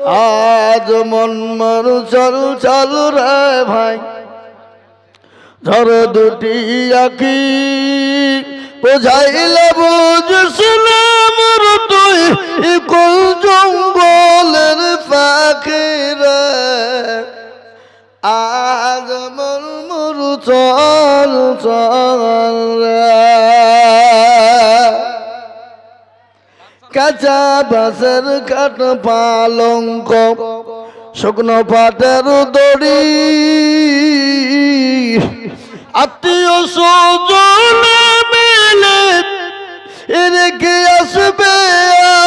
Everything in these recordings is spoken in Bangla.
আজ মন মন চল চল রে ভাই ধরে দুটি আঁকি বোঝাইলে বুঝছিলাম তুই কোন জঙ্গলের পাখি রে আজ মন মন চল চল রে কাঁচা বাঁশের কাঠ পালঙ্ক শুকনো পাটের দড়ি আত্মীয় স্বজনে মিলে রেখে আসবে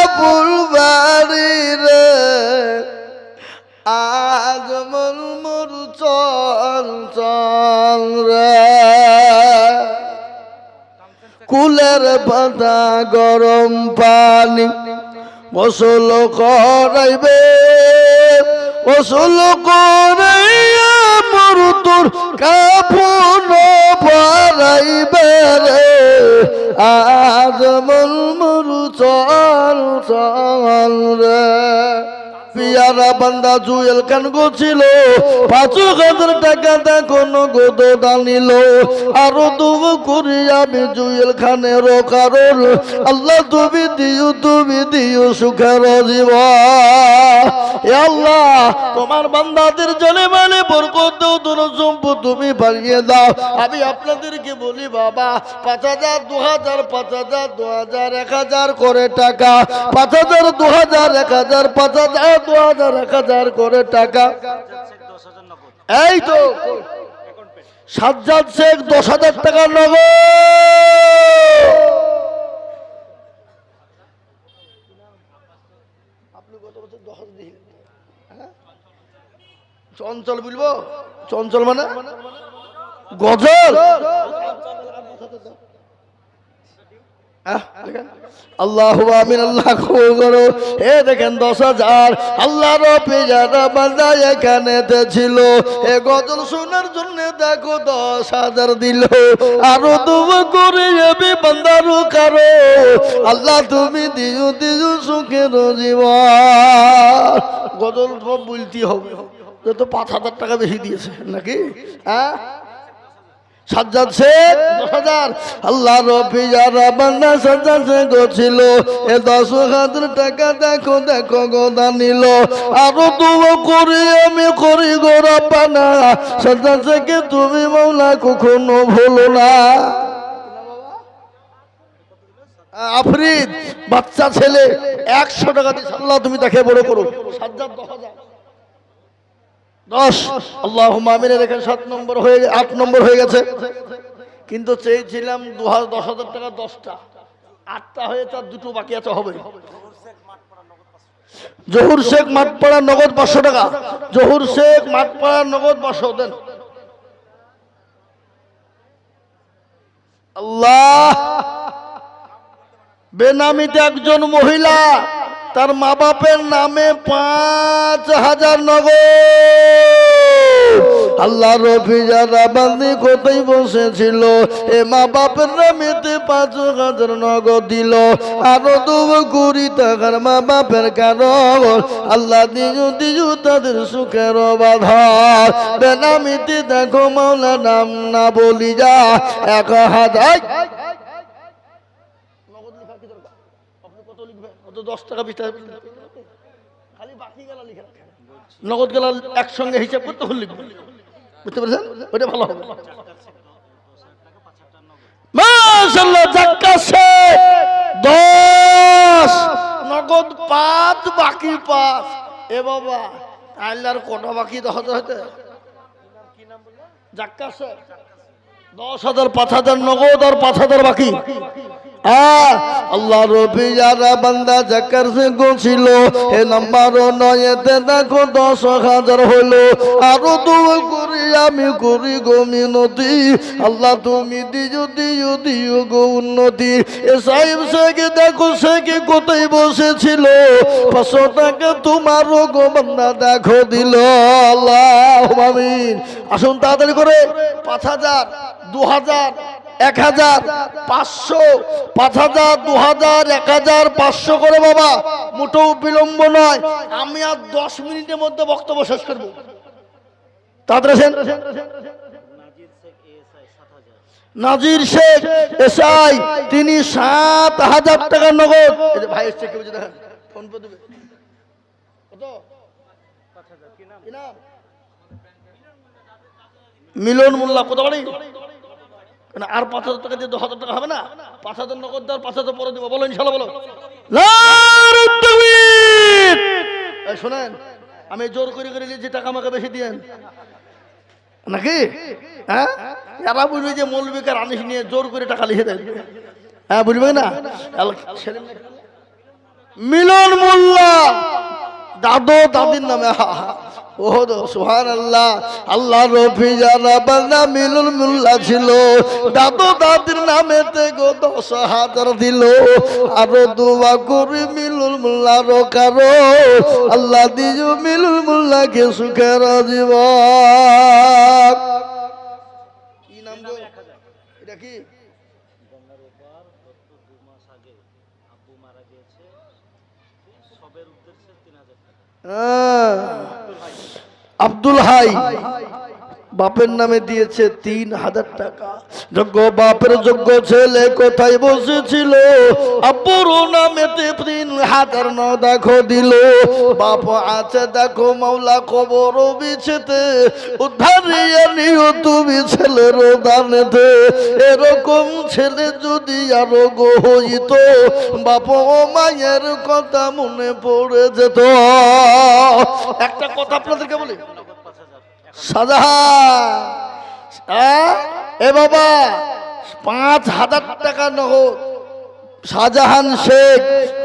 আপুর বাড়ি রে আজ মন মর চল চল রে কুলের পাতা গরম পানি গোসল করাইবে গোসল করাইয়া মরুতুর কাফন পরাইবে রে আজ মন মরু চল চল রে পিয়ারা বান্দা জুয়েল খান গোছিল ৫,০০০ টাকা দেখো নগদ দানিল আরো দুব করি আমি জুয়েল খানের কারণ আল্লাহ তুমি দিও সুখের জীবন আল্লাহ তোমার বান্দাদের জলে মানে বরকত দাও তোর সম্পদ তুমি বাড়িয়ে দাও আমি আপনাদেরকে বলি বাবা ৫,০০০ ২,০০০ ৫,০০০ ২,০০০ ১,০০০ করে টাকা ৫,০০০ ২,০০০ ১,০০০ ৫,০০০ ২,০০০ ১,০০০ করে টাকা এই তো সাজ্জাদ শেখ ১০,০০০ টাকা নগদ চঞ্চল বলবো চঞ্চল মানে গজল আল্লাহু আমিন আল্লাহ কবুল করো এ দেখেন ১০,০০০ আল্লাহর পিয়ারা বান্দা এখানেতে ছিল এ গজল শোনার জন্য দেখো ১০,০০০ দিল আরো দুয়া করে এবি বান্দারু কারো আল্লাহ তুমি দিও সুখের জীবন গজল সব বলতে হবে তো ৫,০০০ টাকা বেশি দিয়েছে নাকি হ্যাঁ সাজ্জাদ শেখ ১০,০০০ আল্লাহ রবিয়ারা বান্দা সাজ্জাদ শেখ ছিল এ ১০,০০০ টাকা দেখো দেখো গোদা নিল আরো দুয়া করি আমি করি গো রব্বানা সাজ্জাদ শেখকে তুমি মাওলা কখনো ভুলো না আফরিদ বাচ্চা ছেলে ১০০ টাকা দিয়ে আল্লাহ তুমি তাকে বড় করো সাজ্জাদ ১০ আল্লাহুম্মা আমিন দেখেন ৭ নম্বর হয়ে ৮ নম্বর হয়ে গেছে কিন্তু চেয়েছিলাম ১০,০০০ টাকা ১০টা ৮টা হয়েছে আর দুটো বাকি আছে হবে জহুর শেখ মাঠপাড়া নগদ ৫০০ টাকা জহুর শেখ মাঠপাড়া নগদ ৫০০ দেন আল্লাহ বেনামিতে একজন মহিলা তার মা বাপের নামে ৫,০০০ নগদ আল্লাহ রফিজারা বান্দি কোথায় বসেছিল এ মা বাপের নামেতে ৫,০০০ নগদ দিল আরো ২ টাকার মা বাপের কারণ আল্লাহ দিও তাদের সুখের বাধার বেনামিতে দেখো মাওলা নাম না বলি যা ১,০০০ 10 টাকা 20 টাকা খালি বাকি গেলা লিখে রাখেন নগদ গেলা একসঙ্গে হিসাব করতে হল লিখবেন বুঝতে পেরেছেন ওটা ভালো হবে মাশাআল্লাহ জাক্কাত শেখ 10 নগদ 5 বাকি 5 এ বাবা আল্লাহর কোটা বাকি তো হতে হতে কি নাম বললা জাক্কাত শেখ ১০,০০০ ৫,০০০ নগদ আর ৫,০০০ বাকি আল্লাহ রবিয়ারা বান্দা জাকার সে গোছিল এ নাম্বার ৯তে দেখো ১০,০০০ হলো আরো দুয়া করি আমি করি গো মিনতি আল্লাহ তুমি দিও গো উন্নতি এ সাহেব শেখে দেখো শেখে কোথায় বসেছিল ৫০০ টাকা তোমারও গো বান্দা দেখো দিল আল্লাহ আমিন আসুন তাড়াতাড়ি করে ৫,০০০ ২,০০০ 1000, 500, 5000, 2000, 1500 করে বাবা, মোটেও বিলম্ব নয়। আমি আর 10 মিনিটের মধ্যে বক্তব্য শেষ করব। তাড়াতাড়ি আসেন। নাজির শেখ এসআই, তিনি 7000 টাকা নগদ। এই যে ভাই এসছে, কেউ যদি দেখেন ফোন পে দেবে। কত? 5000। কি নাম? মিলন মোল্লা। কত বাড়ি? আর 5000 টাকা দিয়ে 10,000 টাকা হবে না? 5000 নগদ দেওয়ার 5000 পরে দেবো। বলো ইনশাল্লাহ, বলো। শোনেন, আমি জোর করে করে দিয়েছি, টাকা আমাকে বেশি দিয়েন নাকি? হ্যাঁ, এরা বুঝবে যে মৌলবিকার আনিস নিয়ে জোর করে টাকা লিখে দেয়। হ্যাঁ, বুঝবে না? মিলন মোল্লা, দাদু দাদির নামে। ও সুবহানাল্লাহ, আল্লাহ রফি জানা বান্দা মিলন মোল্লা ছিল। দাদু দাদির নামেতে গো 10,000 দিল। আরো দোয়া করি মিলন মোল্লার কারো, আল্লাহ দিও মিলন মোল্লাকে সুখের জীবন। কি নাম গো এটা? কি আব্দুল হাই বাপের নামে দিয়েছে 3000 টাকা। যোগ্য বাপের যোগ্য ছেলে কোথায় বসেছিল, আব্বুর নামেতে 3000 ন দেখো দিল। বাপ আছে দেখো মাওলা খবর বিছেতে, উদ্ধারিয়ে নিও তুমি ছেলের দানেতে। এরকম ছেলে যদি আরো গো হইত, বাপ ও মায়ের কথা মনে পড়ে যেত। একটা কথা আপনাদেরকে বলি, শাহজাহান, এ বাবা 5000 টাকা নগদ। শাহজাহান শেখ,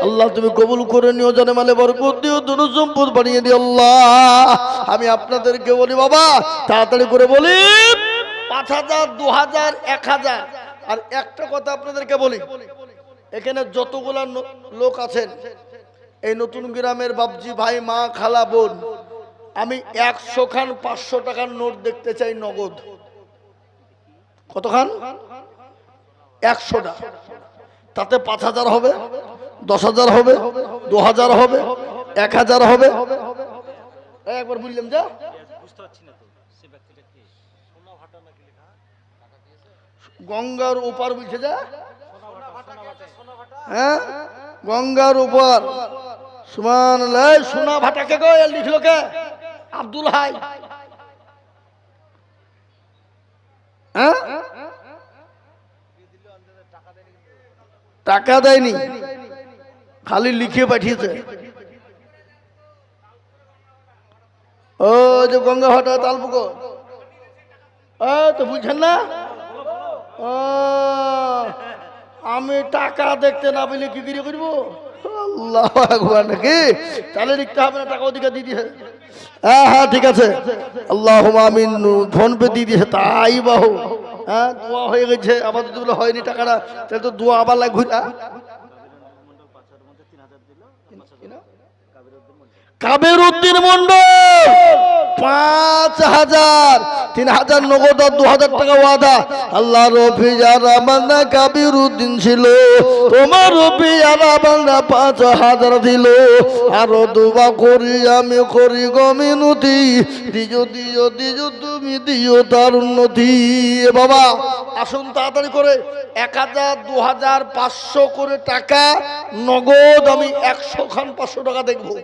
আল্লাহ তুমি কবুল করে নিও, জানে মালে বরকত দিও, দুরু সম্পদ বানিয়ে দিও আল্লাহ। আমি আপনাদেরকে বলি বাবা, তাড়াতাড়ি করে বলি, 5000, 2000, 1000। আর একটা কথা আপনাদেরকে বলি, এখানে যতগুলা লোক আছেন, এই নতুন গ্রামের বাবজি ভাই, মা, খালা, বোন, আমি 100 খান 500 টাকার নোট দেখতে চাই নগদ। কতখান? 100টা। তাতে 5000 হবে, 10,000 হবে, 2000 হবে, 1000 হবে। একবার বুঝলাম যা, গঙ্গার ওপার বলছে যা। হ্যাঁ, গঙ্গার ওপার। সুবহানাল্লাহ। সোনা ভাটা কে গো লিখলো কে? আব্দুল হাই। হ্যাঁ, টাকা দেয়নি, খালি লিখে পাঠিয়েছে। ও যে গঙ্গা ভাটা তালপুকুর, তো বুঝছেন না? আমি টাকা দেখতে না পেলে কি করে করবো? আল্লাহু আকবার নাকি? তাহলে লিখতে হবে না, টাকা ওদিকে দিয়ে দিয়েছে। হ্যাঁ হ্যাঁ, ঠিক আছে, আল্লাহুম্মা আমিন। ফোন পে দিয়ে দিয়েছে, তাই বাহু। হ্যাঁ, দোয়া হয়ে গেছে। আবার যদি বলে হয়নি টাকাটা, তাহলে তো দোয়া আবার লাগবে। কাবের উদ্দিন মন্ডল 5000, 3000 নগদ আর 2000 টাকা ওয়াদা। আল্লাহ রফি যারা বান্দা কাবির উদ্দিন ছিল, তোমার রফি যারা বান্দা 5000 দিল। আরো দোয়া করি আমি করি গো মিনতি, দিও দিও দিও তুমি দিও তার উন্নতি। বাবা আসুন তাড়াতাড়ি করে 1000, 2000, 500 করে টাকা নগদ। আমি 100 খান 500 টাকা দেখবো।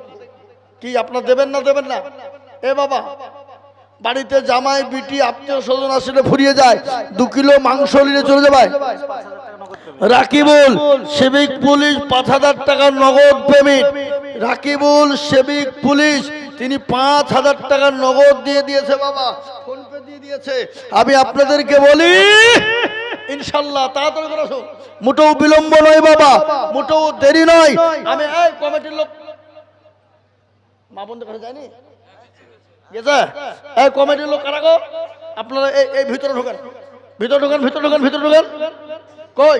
কি আপনার দেবেন না? দেবেন না? এ বাবা, বাড়িতে জামাই বিটি আত্মীয় স্বজন আসলে ফুরিয়ে যায়, 2 কিলো মাংস নিয়ে চলে যাবে। রাকিবুল সিভিক পুলিশ 5000 টাকা নগদ পেমেন্ট। রাকিবুল সিভিক পুলিশ, তিনি 5000 টাকা নগদ দিয়ে দিয়েছে বাবা, ফোন পে দিয়ে দিয়েছে। আমি আপনাদেরকে বলি ইনশাল্লাহ তাড়াতাড়ি করে আসুন, মোটেও বিলম্ব নয় বাবা, মোটেও দেরি নয়। আমি এই কমিটির লোক মা বন্ধু কাছে যায়নি গেছে, এই কমিটির লোক কারা গো? আপনারা এই ভিতরে ঢোকেন, ভিতরে ঢোকেন, ভিতরে ঢোকেন, ভিতরে ঢোকেন। কই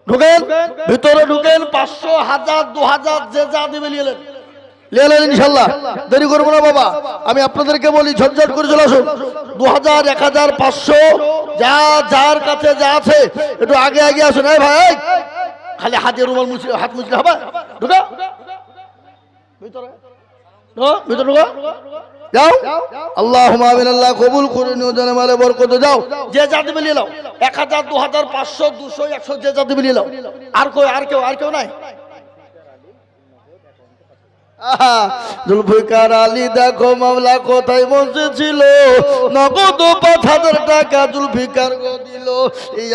ঢোকেন? ভিতরে ঢোকেন। 500, 1000, 2000 যে যা দিবে নিয়ে এলেন ইনশাল্লাহ। দেরি করবো না বাবা। আমি আপনাদেরকে বলি ঝটঝট করে চলে আসুন। 2000, 1000, 500 যা যার কাছে যা আছে একটু আগে আগে আসুন। এই ভাই খালি হাতে রুমাল মুছলে হাত মুছলে হবে? ঢুকা ভিতরে, ভিতরে ঢুকা, যাও। আল্লাহুম্মা আমিন। আল্লাহ কবুল করে নিও, জানে মালে বরকত। যাও যে জাতি মিলিয়ে নাও, 1000 2000 500 200 100 যে জাতি মিলিয়ে নাও। আর কেউ নাই? জুলফিকার আলী দেখো মামলা কোথায় বসেছিল, নগদ 5000 টাকা জুলফিকার গো দিল।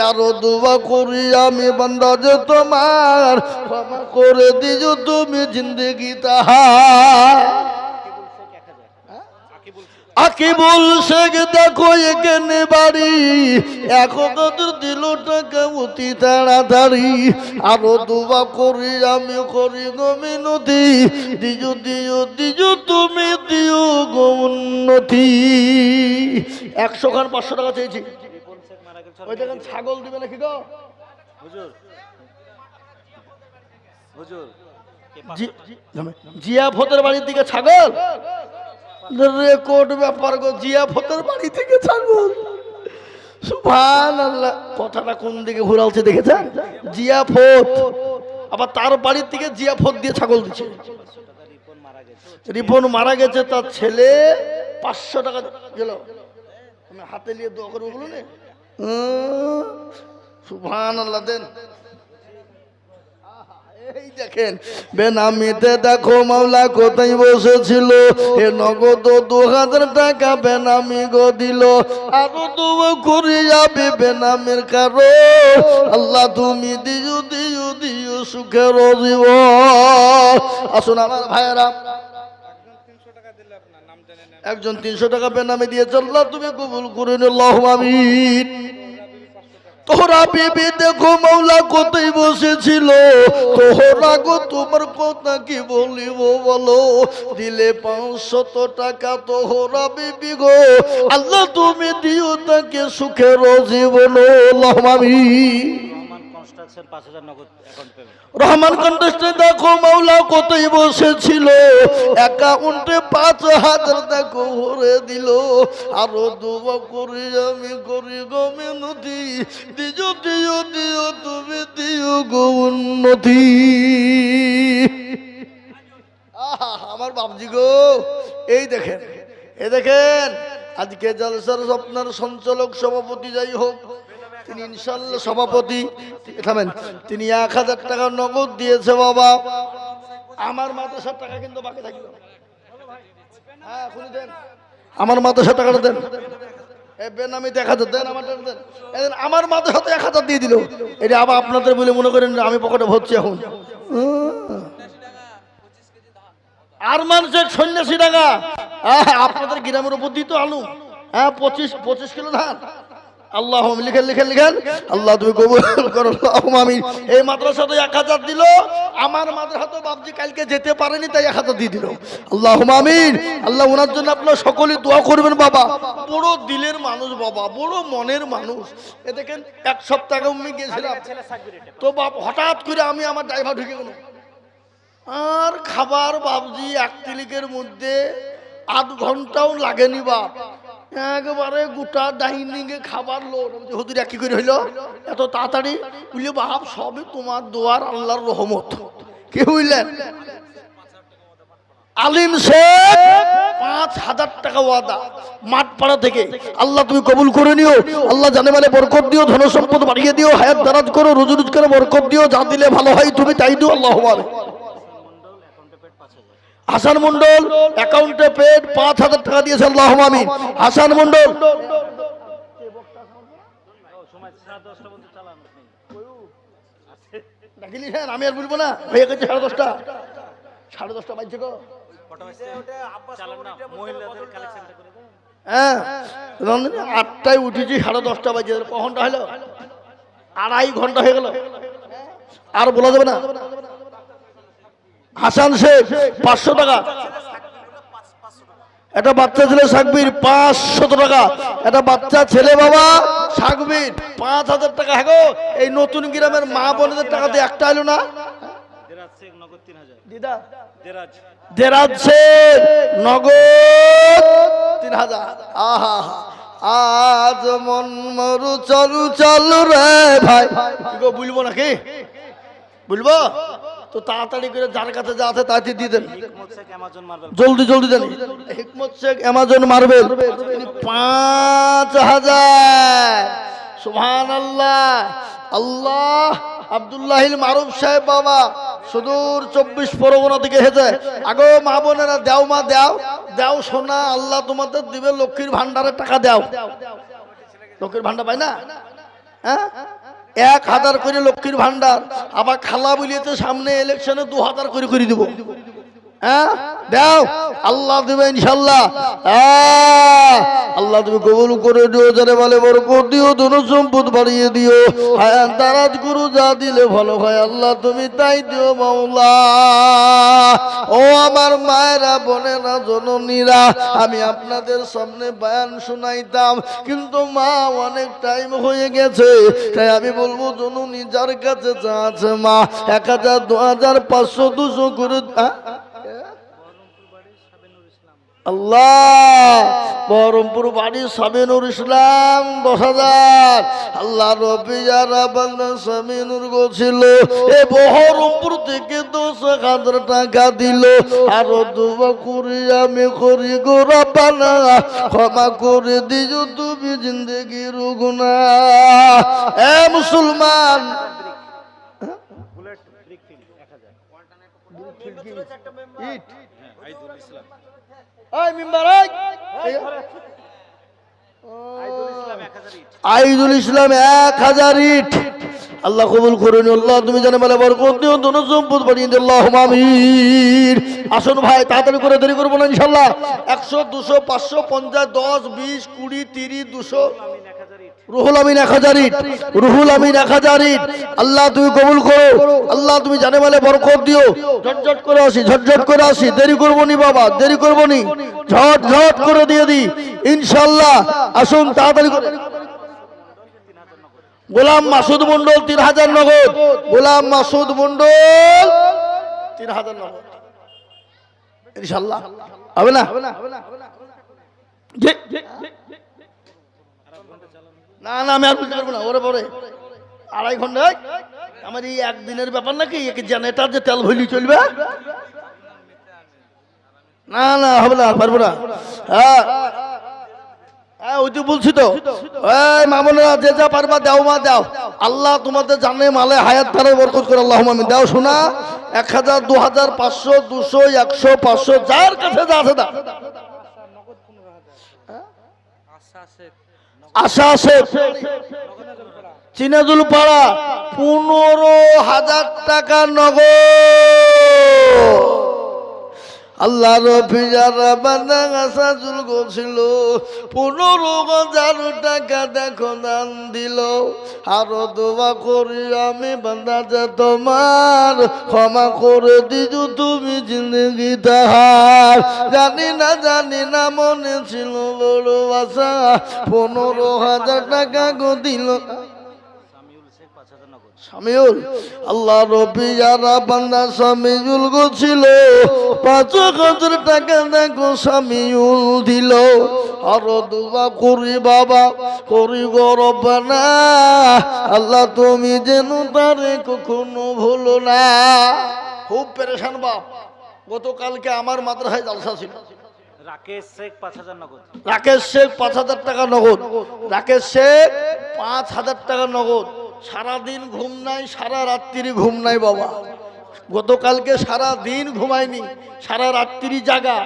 আরো দুয়া করি আমি বান্দা যে তোমার, ক্ষমা করে দিও তুমি জিন্দেগি তাহার। আকিবুল শেখ দেখো এখানে বাড়ি, 1000 দিল টাকা অতি তাড়াতাড়ি। আরো দুবা করি আমি করি গো মিনতি, দিও দিও দিও তুমি দিও গো উন্নতি। 100 খান 500 টাকা চেয়েছি। ওই দেখেন ছাগল দিবে নাকি গো হুজুর? হুজুর জিয়া ফতের বাড়ির দিকে ছাগল, রেকর্ড ব্যাপার গো। জিয়া ফতের বাড়ি থেকে ছাগল, সুবহানাল্লাহ। কথাটা কোন দিকে ঘুরালছে দেখেছেন? জিয়া ফত, আবার তার বাড়ির থেকে জিয়া ফত দিয়ে ছাগল দিচ্ছে। রিপন মারা গেছে, তার ছেলে 500 টাকা গেল। আমি হাতে নিয়ে দোয়া করবো বলুন, সুবহানাল্লাহ। দেন এই দেখেন বেনামিতে দেখো মাওলা কোথায় বসেছিল, এ নগদ 2000 টাকা বেনামি গো দিল। আরো দুয়া করি যাবে বেনামের কারো, আল্লাহ তুমি দিও দিও দিও সুখের জীবন। আসুন আমার ভাইয়েরা, একজন 300 টাকা বেনামি দিয়েছে, আল্লাহ তুমি কবুল করে নিও, আল্লাহুম্মা আমিন। তোহরা বিবি দেখো মাওলা কোথায় বসেছিল, তোহরা গো তোমার কথা কি বলিব বলো, দিলে 500 টাকা তোহরা বিবি গো, আল্লাহ তুমি দিও তাকে সুখের জীবন, আল্লাহুম্মা আমিন। রহমান কন্টেস্টে দেখো মাওলা কোথায় বসেছিল, অ্যাকাউন্টে 5000 দেখো ভরে দিল। আরো দুয়া করি আমি করি গো মিনতি, দিও দিও দিও তুমি দিও গো উন্নতি। আমার বাবজি গো, এই দেখেন আজকে জলসার আপনার সঞ্চালক সভাপতি যাই হোক, তিনি ইনশাআল্লাহ সভাপতি থামেন, তিনি 1000 টাকা নগদ দিয়েছে বাবা। আমার মাদ্রাসার টাকা কিন্তু বাকি থাকবে। হ্যাঁ খুনি দেন, আমার মাদ্রাসার টাকাটা দেন। এই বেনামিতে 1000 দেন, আমার টাকা দেন। আমার মাদ্রাসাতে 1000 দিয়ে দিল। এটা আবার আপনাদের বলে মনে করেন আমি পকেটে ভরছি এখন। আর মানুষের সন্ন্যাসী টাকা আপনাদের গ্রামের উপর দিত আলু, হ্যাঁ 25 কিলো ধান। আল্লাহ লিখেন আল্লাহ তুমি কবুল করো, আল্লাহুম্মা আমিন। এই মাদ্রাসাতে 1000 দিল, আমার মাদ্রাসাতে বাপজি কালকে যেতে পারেনি তাই 1000 দিয়ে দিল, আল্লাহুম্মা আমিন। আল্লাহ ওনার জন্য আপনারা সকলেই দোয়া করবেন বাবা। বড় দিলের মানুষ বাবা, বড় মনের মানুষ। এ দেখেন 1 সপ্তাহ আগে আমি গেছিলাম তো বাপ, হঠাৎ করে আমি আমার ড্রাইভার ঢুকে গেল, আর খাবার বাবজি 1 ক্লিকের মধ্যে আধ ঘন্টাও লাগেনি বাপ, একবারে গোটা ডাইনিং এ খাবার লোড। হুজুর কি করে হইলো এত তাড়াতাড়ি? বুঝলি বাপ সবই তোমার দোয়ার, আল্লাহর রহমত। কি বুঝলেন? আলিম শেখ 5000 টাকা ওয়াদা মাঠপাড়া থেকে, আল্লাহ তুমি কবুল করে নিও, আল্লাহ জানে মানে বরকত দিও, ধন সম্পদ বাড়িয়ে দিও, হায়াত দারাজ করো, রুজি রোজগারে বরকত দিও, যা দিলে ভালো হয় তুমি তাই দিও, আল্লাহুম্মা আমিন। হাসান মন্ডল অ্যাকাউন্টে পেড 5000 টাকা দিয়েছে, আল্লাহুম্মা আমিন। হাসান মন্ডল আমি আর বলবো না, হয়ে গেছে 10:30 বাজছে গো। হ্যাঁ 8টায় উঠেছি, 10:30 বাজে, কখনটা হলো 2.5 ঘন্টা হয়ে গেল, আর বলা যাবে না। হাসান শেখ 500 টাকা, একটা বাচ্চা ছেলে সাকবির 500 টাকা, একটা বাচ্চা ছেলে বাবা সাকবির 5000 টাকা। হ্যাঁ গো, এই নতুন গ্রামের মা বোনদের টাকা দিয়ে একটা এলো না। দেরাজ শেখ নগদ 3000। আহা আজ মন মরু চল চল রে ভাই বলবো নাকি বলবো তো তাড়াতাড়ি করে যার কাছে যা আছে তাতে দিয়ে দেন জলদি জলদি দেন হিকমত শেখ অ্যামাজন মার্বেল 5000 সুবহানাল্লাহ আল্লাহ আব্দুল্লাহিল মারুফ সাহেব বাবা সুদূর 24 পরগনা থেকে হেঁটে আগো মা বোনেরা দাও মা দাও দাও সোনা আল্লাহ তোমাদের দিবে লক্ষ্মীর ভান্ডারের টাকা দাও লক্ষ্মীর ভান্ডার পাই না হ্যাঁ 1000 করে লক্ষ্মীর ভান্ডার আবার খালা বলিয়েছে সামনে ইলেকশনে 2000 করে করে দিব হ্যাঁ দাও আল্লাহ দিবে ইনশাআল্লাহ আল্লাহ তুমি কবুল করে দিও যারে বলে বরকত দিও ধন সম্পদ বাড়িয়ে দিও হায়াত দারাজ গুরু যা দিলে ভালো হয় আল্লাহ তুমি তাই দিও মাওলা ও আমার মায়েরা বোনেরা জননীরা আমি আপনাদের সামনে বয়ান শোনাইতাম কিন্তু মা অনেক টাইম হয়ে গেছে তাই আমি বলবো জননী যার কাছে যা আছে মা 1000 2000 500 200 করে আল্লাহ বহরমপুর বাড়ি সাবিনুর ইসলাম 10,000 আল্লাহ রবি যারা বান্দা সাবিনুর গোছিল এ বহরমপুর থেকে 10,000 টাকা দিল আর দুয়া করি আমি করি গো রব্বানা ক্ষমা করে দিও তুমি জিন্দেগির গুনাহ এ মুসলমান আইদুল ইসলাম 1000 ইট আল্লাহ কবুল করুন আল্লাহ তুমি জানে বলে বরকত দিও ধন সম্পদ বাড়িয়ে দিও আল্লাহুম্মা আমিন আসুন ভাই তাড়াতাড়ি করে দেরি করব না ইনশাআল্লাহ 100 200 500 50 10 20 20 30 200 রুহুল আমিন 1000 ইট রুহুল আমিন 1000 ইট আল্লাহ তুমি কবুল করো আল্লাহ তুমি জানে বলে বরকত দিও ঝটঝট করে আসি দেরি করব নি বাবা দেরি করব নি ঝট করে দিয়ে দি ইনশাআল্লাহ আসুন তাড়াতাড়ি করে গোলাম মাসুদ মন্ডল 3000 নগদ গোলাম মাসুদ মন্ডল 3000 নগদ ইনশাআল্লাহ হবে না না না আমি আর বলতে পারবো না ওরে পরে 2.5 ঘন্টা আমার এই একদিনের ব্যাপার নাকি জেনারেটর যে তেল ভইলি চলবে না না হবে না পারবো না হ্যাঁ ওই তো বলছি তো মামুনেরা যে যা পারবা দাও মা দাও আল্লাহ তোমাদের জানে মালে হায়াত ধারে বরকত করে আল্লাহুম্মা আমিন দাও শোনা 1000 2000 500 200 100 500 যার কাছে যা আছে দাও আশা আছে চিনাজুল পাড়া 15,000 টাকা নগদ আল্লাহ রবি যারা বান্দা আসাজুল গোছিল 15,000 টাকা দেখো দান দিল আরো দোয়া করি আমি বান্দা যে তোমার ক্ষমা করে দিও তুমি জিন্দগি তাহার জানি না মনে ছিল বড় আশা 15,000 টাকা গো দিল সামিউল আল্লাহ রবি যারা বান্দা সামিউল গোছিল 5,000 টাকা দেখো সামিউল দিল আরো দোয়া করি বাবা করি গো রব্বানা আল্লাহ তুমি যেন তারে কখনো ভুলো না খুব পেরেশান বাপ গতকালকে আমার মাদ্রাসায় জলসা ছিল রাকেশ শেখ 5,000 নগদ রাকেশ শেখ 5,000 টাকা নগদ রাকেশ শেখ 5,000 টাকা নগদ সারাদিন ঘুম নাই সারা রাত্রি ঘুম নাই বাবা গতকালকে সারা দিন ঘুমাইনি সারা রাত্রি জাগা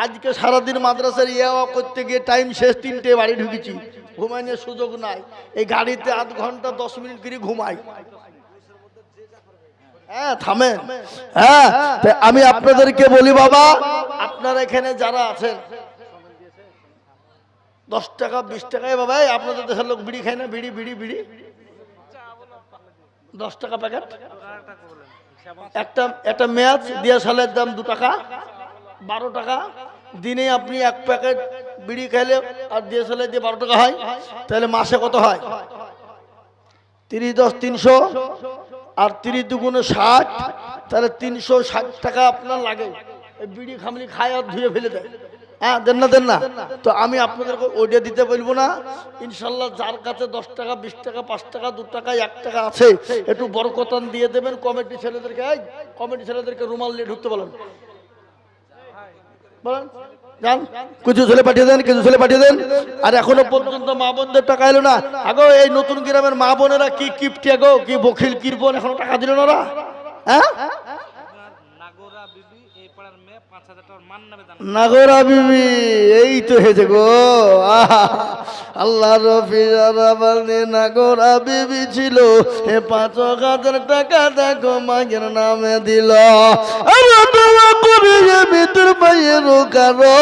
আজকে সারাদিন মাদ্রাসার ইয়াওয়া করতে গিয়ে টাইম শেষ 3টে বাড়ি ঢুকেছি ঘুমাইনের সুযোগ নাই এই গাড়িতে 8 ঘন্টা 10 মিনিট করে ঘুমাই হ্যাঁ থামেন হ্যাঁ আমি আপনাদেরকে বলি বাবা আপনারা এখানে যারা আছেন 10 টাকা 20 টাকায় বাবা আপনাদের দেশের লোক বিড়ি খায় না বিড়ি 10 টাকা প্যাকেট একটা ম্যাচ দিয়া সালের দাম 2 টাকা 12 টাকা দিনে আপনি এক প্যাকেট বিড়ি খাইলে আর দিয়া সালে দিয়ে 12 টাকা হয় তাহলে মাসে কত হয় 30 10 300 আর 30 দুগুণে 60 তাহলে 360 টাকা আপনার লাগে এই বিড়ি খামলি খায় আর ধুয়ে ফেলে দেয় হ্যাঁ দেন না তো আমি আপনাদেরকে ওইটা দিতে বলবো না ইনশাল্লাহ। যার কাছে 10 টাকা 20 টাকা 5 টাকা 2 টাকা 1 টাকা আছে একটু বরকতান দিয়ে দেবেন। কমিটি ছেলেদেরকে রুমাল নিয়ে ঢুকতে বলেন যান, কিছু ছেলে পাঠিয়ে দেন। আর এখনো পর্যন্ত মা বোনদের টাকা এলো না। আগো এই নতুন গ্রামের মা বোনেরা কি কিপটে গো, কি বখিল কিরবন, এখনো টাকা দিল না ওরা। হ্যাঁ নাগরা বিবি এই তো হেছে গো। আল্লাহ রফি নাগরা বিবি ছিল, 5,000 টাকা দেখো মায়ের নামে দিল। ভিতর পাইয়ের কারো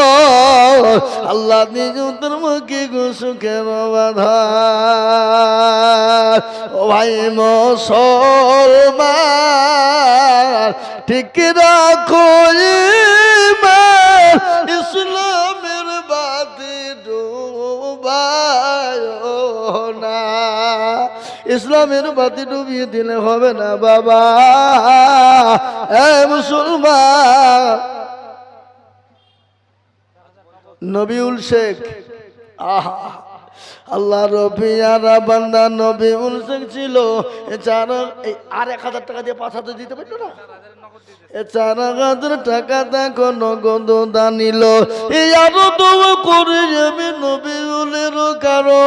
আল্লাহ নিজ তোর মুখে সুখের বাধা। ও ভাই মুসলমান ঠিক রাখো ইসলামের বাতি ডুবায় না, ইসলামের বাতি ডুবিয়ে দিলে হবে না বাবা। এ মুসলমান নবিউল শেখ, আহা আল্লাহ রবিয়ারা বান্দা নবিউল শেখ ছিল। আর 1,000 টাকা দিয়ে 5,000 দিতে পারতো না। 4,000 টাকা দেখো নগদ দানিল। এই আরো তো করে যাবে নবিউলের কারো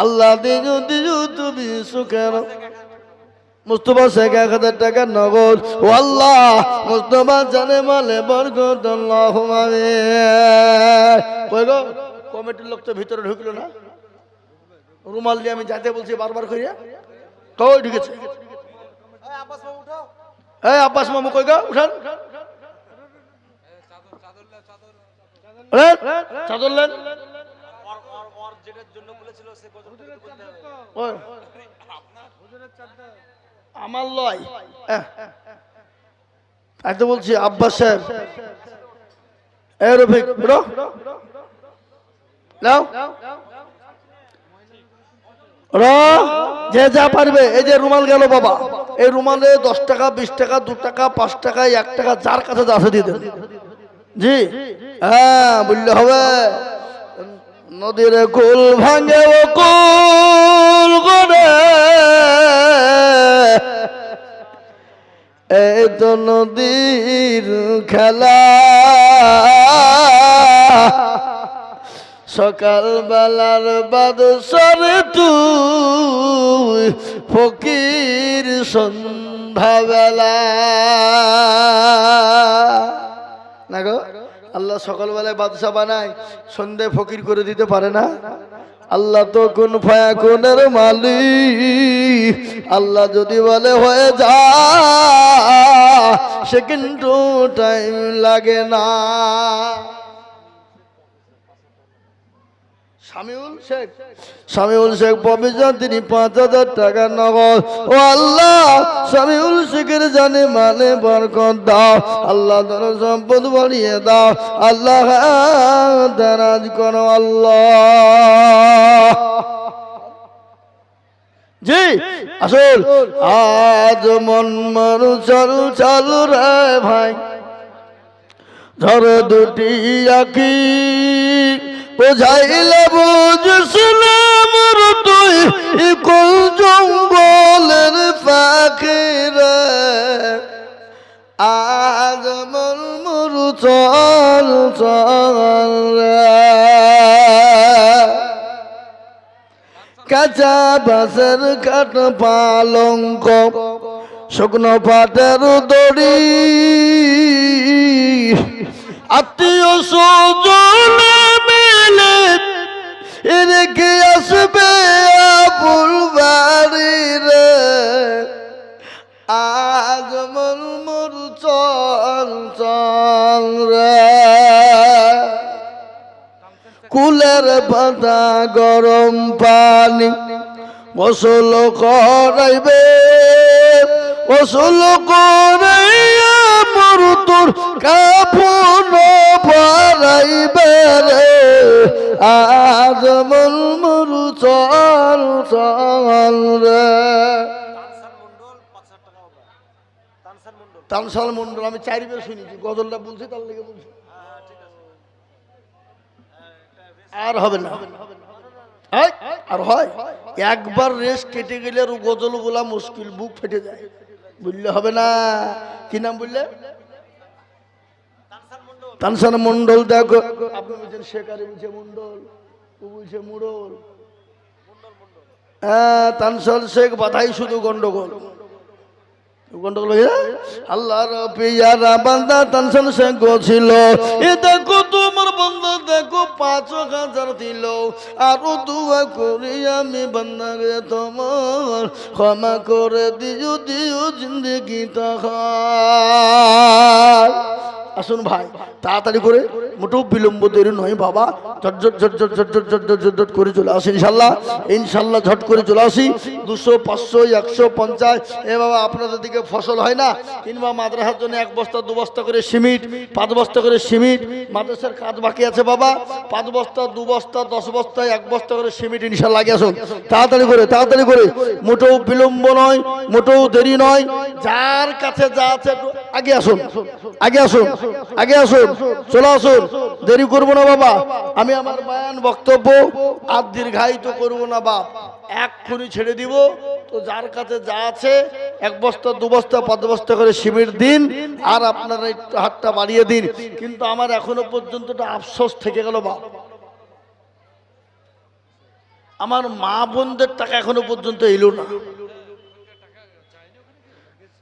আল্লাহ দিও তুমি সুখের। মুস্তফা শেখ 1,000 টাকা নগদ। ও আল্লাহ মুস্তফা জানে মালে বরকত আল্লাহুম্মা আমিন। কই গো কমিটির লোক তো ভিতরে ঢুকলো না, রুমাল দিয়ে আমি যাইতে বলছি বারবার কইয়া। কই ঢুকেছে? এই আব্বাস মামু কই গো উঠান। চাদর লেন আমার লয়। তাই তো বলছি আব্বাস সাহেব এ রফিক ব্রো নাও যে যা পারবে। এই যে রুমাল গেল বাবা, এই রুমালে 10 টাকা 20 টাকা 2 টাকা 5 টাকা 1 টাকা যার কাছে আছে দিয়ে দেন। জি হ্যাঁ বললে হবে। নদীর কুল ভাঙে ও কুল করে, এই তো নদীর খেলা। সকাল বেলার বাদশারে তুই ফকির সন্ধ্যা বেলা না গো। আল্লাহ সকালবেলায় বাদশা বানায়, সন্ধে ফকির করে দিতে পারে না। আল্লাহ তো কোন ফায়াকুনের মালিক। আল্লাহ যদি বলে হয়ে যা সে কিন্তু টাইম লাগে না। শামিউল শেখ পবিত্র তিনি 5,000 টাকা নগদ। ও আল্লাহ শামিউল শেখের জানে মানে বরকত দাও। আল্লাহ তোর সম্পদ বাড়িয়ে দাও। আল্লাহ দারাজ করো আল্লাহ। জি আসল আজ মন মরু চল চল রে ভাই, ধরে দুটি আঁকি বোঝাইলে বুঝছিলাম তুই কোন জঙ্গলের পাখি রে। আজ মন মরু চল চল রে, কাঁচা বাঁশের কাঠ পালঙ্ক শুকনো পাটের দড়ি, আত্মীয় স্বজন মিলে রেখে আসবে আপুর বাড়ি রে। আজ মন মরু চল চল রে, কুলের পাতা গরম পানি গোসল করাইবে, গোসল করাইয়া মরু তোর কাফন পরাইবে রে। আজ মন মরু চল চল রে। তানসাল মন্ডল আমি 4 বার শুনেছি, গজলটা বলছি তার লেগে বলছি, আর হবে না। আর হয় একবার রেস কেটে গেলে আর গজল বলা মুশকিল, বুক ফেটে যায়, বুঝলে হবে না। কি নাম বললে? তানসাল মন্ডল। দেখো আপনি বলছেন শেখারি, বলছে মন্ডল, ও বলছে মুড়ল। হ্যাঁ তানসাল শেখ বাধাই শুধু গন্ডগোল, গন্ডগোল হয়ে যায়। আল্লাহর পিয়ারা বান্দা তানসাল শেখ ছিল, এ দেখো তোমার বান্দা দেখো 5,000 দিল, আরো দুয়া করি আমি বান্দাকে তোমার, ক্ষমা করে দিও দিও জিন্দগি তাহার। আসুন ভাই তাড়াতাড়ি করে, মোটেও বিলম্ব দেরি নয় বাবা, ঝটঝট ঝটঝট ঝটঝট ঝটঝট ঝটঝট করে চলে আসি ইনশাল্লাহ, ইনশাল্লাহ ঝট করে চলে আসি। 200 500 150। এ বাবা আপনাদের দিকে ফসল হয় না, কিংবা মাদ্রাসার জন্য 1 বস্তা 2 বস্তা করে সিমেন্ট, 5 বস্তা করে সিমেন্ট, মাদ্রাসার কাজ বাকি আছে বাবা, 5 বস্তা 2 বস্তা 10 বস্তা 1 বস্তা করে সিমেন্ট ইনশাল্লাহ আগে আসুন তাড়াতাড়ি করে, তাড়াতাড়ি করে, মোটেও বিলম্ব নয়, মোটেও দেরি নয়, যার কাছে যা আছে আগে আসুন, আগে আসুন, আগে আসুন, চলে আসুন, দেরি করবো না বাবা। আমি আমার বয়ান বক্তব্য আর দীর্ঘায়িত করবো না বাপ, এক্ষুনি ছেড়ে দিব। তো যার কাছে যা আছে 1 বস্তা 2 বস্তা 5 বস্তা করে সিমেন্ট দিন, আর আপনারা একটু হাতটা বাড়িয়ে দিন। কিন্তু আমার এখনো পর্যন্ত আফসোস থেকে গেল বাপ, আমার মা বোনদের টাকা এখনো পর্যন্ত এলো না।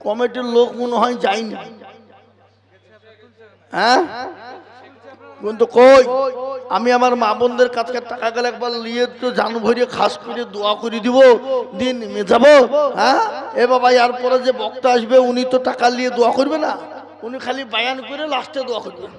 কমিটির লোক মনে হয় যায়নি, হ্যাঁ কিন্তু কই আমি আমার মা বোনদের কাছে টাকা গেলে একবার নিয়ে তো জান ভরিয়ে খাস করে দোয়া করে দিব, দিন নেমে যাবো। হ্যাঁ এ বাবা, এর পরে যে বক্তা আসবে উনি তো টাকা নিয়ে দোয়া করবে না, উনি খালি বায়ান করে লাস্টে দোয়া করবেন।